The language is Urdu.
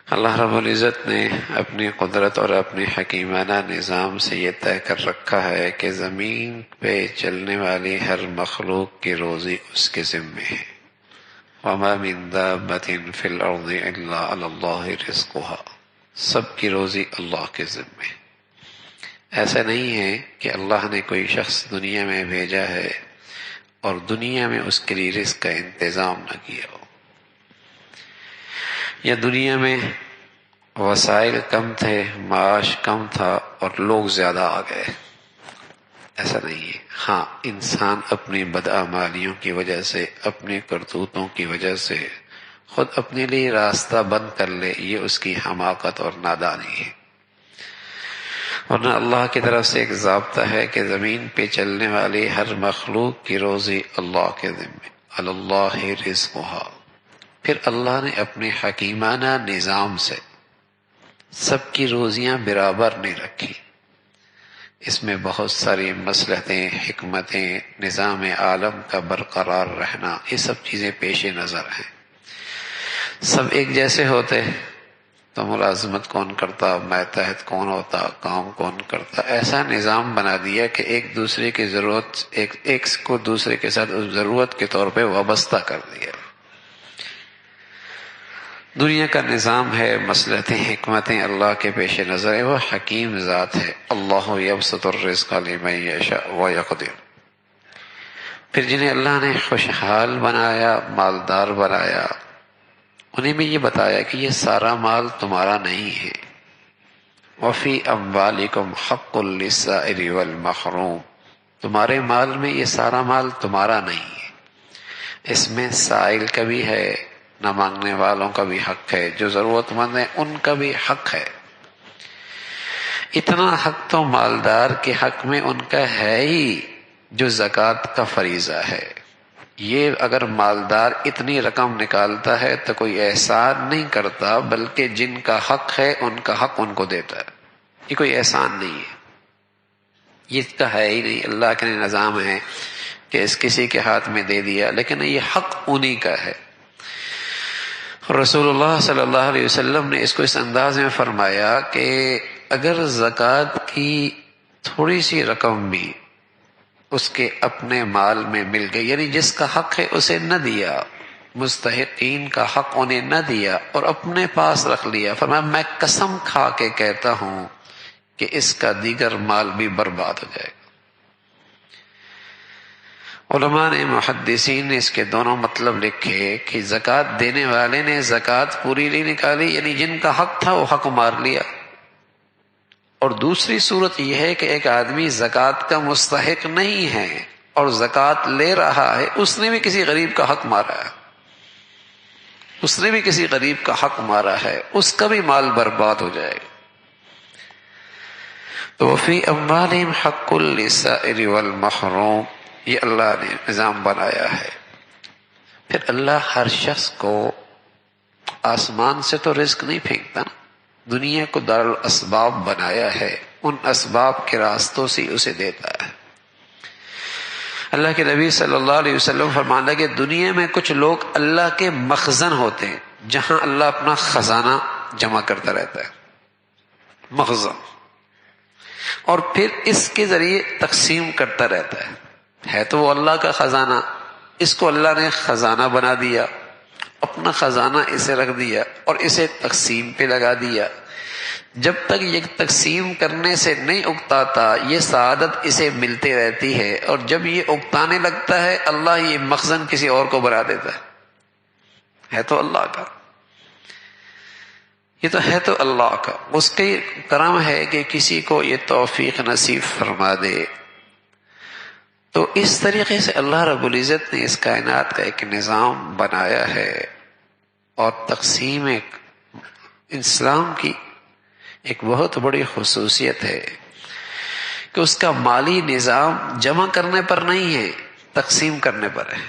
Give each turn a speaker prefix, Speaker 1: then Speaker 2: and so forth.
Speaker 1: اللہ رب العزت نے اپنی قدرت اور اپنی حکیمانہ نظام سے یہ طے کر رکھا ہے کہ زمین پہ چلنے والی ہر مخلوق کی روزی اس کے ذمے ہے۔ وما من دابة فی الارض الا علی اللہ رزقها، سب کی روزی اللہ کے ذمے۔ ایسا نہیں ہے کہ اللہ نے کوئی شخص دنیا میں بھیجا ہے اور دنیا میں اس کے لیے رزق کا انتظام نہ کیا ہو، یا دنیا میں وسائل کم تھے، معاش کم تھا اور لوگ زیادہ آ گئے۔ ایسا نہیں ہے۔ ہاں، انسان اپنی بدعمالیوں کی وجہ سے، اپنی کرتوتوں کی وجہ سے خود اپنے لیے راستہ بند کر لے، یہ اس کی حماقت اور نادانی ہے۔ ورنہ اللہ کی طرف سے ایک ضابطہ ہے کہ زمین پہ چلنے والی ہر مخلوق کی روزی اللہ کے ذمے، اللہ رزقها۔ پھر اللہ نے اپنے حکیمانہ نظام سے سب کی روزیاں برابر نہیں رکھی۔ اس میں بہت ساری مصلحتیں، حکمتیں، نظام عالم کا برقرار رہنا، یہ سب چیزیں پیش نظر ہیں۔ سب ایک جیسے ہوتے تو ملازمت کون کرتا، ماتحت کون ہوتا، کام کون کرتا۔ ایسا نظام بنا دیا کہ ایک دوسرے کی ضرورت، ایک کو دوسرے کے ساتھ اس ضرورت کے طور پہ وابستہ کر دیا۔ دنیا کا نظام ہے، مصلحتیں، حکمتیں اللہ کے پیش نظر ہے، وہ حکیم ذات ہے۔ اللہ یبسط الرزق لمن یشاء ویقدر۔ پھر جنہیں اللہ نے خوشحال بنایا، مالدار بنایا، انہیں بھی یہ بتایا کہ یہ سارا مال تمہارا نہیں ہے۔ وفی اموالکم حق للسائل والمحروم، تمہارے مال میں یہ سارا مال تمہارا نہیں ہے، اس میں سائل کا بھی ہے، نہ مانگنے والوں کا بھی حق ہے، جو ضرورت مند ہیں ان کا بھی حق ہے۔ اتنا حق تو مالدار کے حق میں ان کا ہے ہی جو زکوٰۃ کا فریضہ ہے۔ یہ اگر مالدار اتنی رقم نکالتا ہے تو کوئی احسان نہیں کرتا، بلکہ جن کا حق ہے ان کا حق ان کو دیتا ہے۔ یہ کوئی احسان نہیں ہے، یہ اس کا ہے ہی نہیں۔ اللہ کے نظام ہے کہ اس کسی کے ہاتھ میں دے دیا، لیکن یہ حق انہی کا ہے۔ رسول اللہ صلی اللہ علیہ وسلم نے اس کو اس انداز میں فرمایا کہ اگر زکوٰۃ کی تھوڑی سی رقم بھی اس کے اپنے مال میں مل گئی، یعنی جس کا حق ہے اسے نہ دیا، مستحقین کا حق انہیں نہ دیا اور اپنے پاس رکھ لیا، فرمایا میں قسم کھا کے کہتا ہوں کہ اس کا دیگر مال بھی برباد ہو جائے گا۔ علماء نے، محدثین نے اس کے دونوں مطلب لکھے کہ زکوٰۃ دینے والے نے زکوٰۃ پوری نہیں نکالی، یعنی جن کا حق تھا وہ حق مار لیا، اور دوسری صورت یہ ہے کہ ایک آدمی زکوٰۃ کا مستحق نہیں ہے اور زکوٰۃ لے رہا ہے، اس نے بھی کسی غریب کا حق مارا ہے، اس نے بھی کسی غریب کا حق مارا ہے، اس کا بھی مال برباد ہو جائے گا۔ تو فی اموالہم حق للسائل والمحروم، یہ اللہ نے نظام بنایا ہے۔ پھر اللہ ہر شخص کو آسمان سے تو رزق نہیں پھینکتا، دنیا کو دارالاسباب بنایا ہے، ان اسباب کے راستوں سے اسے دیتا ہے۔ اللہ کے نبی صلی اللہ علیہ وسلم فرمانا کہ دنیا میں کچھ لوگ اللہ کے مخزن ہوتے ہیں، جہاں اللہ اپنا خزانہ جمع کرتا رہتا ہے، مخزن، اور پھر اس کے ذریعے تقسیم کرتا رہتا ہے تو وہ اللہ کا خزانہ، اس کو اللہ نے خزانہ بنا دیا، اپنا خزانہ اسے رکھ دیا اور اسے تقسیم پہ لگا دیا۔ جب تک یہ تقسیم کرنے سے نہیں اکتاتا، یہ سعادت اسے ملتی رہتی ہے، اور جب یہ اکتانے لگتا ہے اللہ یہ مخزن کسی اور کو بنا دیتا ہے تو اللہ کا، یہ تو ہے تو اللہ کا، اس کا کرم ہے کہ کسی کو یہ توفیق نصیب فرما دے۔ تو اس طریقے سے اللہ رب العزت نے اس کائنات کا ایک نظام بنایا ہے، اور تقسیم اسلام کی ایک بہت بڑی خصوصیت ہے کہ اس کا مالی نظام جمع کرنے پر نہیں ہے، تقسیم کرنے پر ہے۔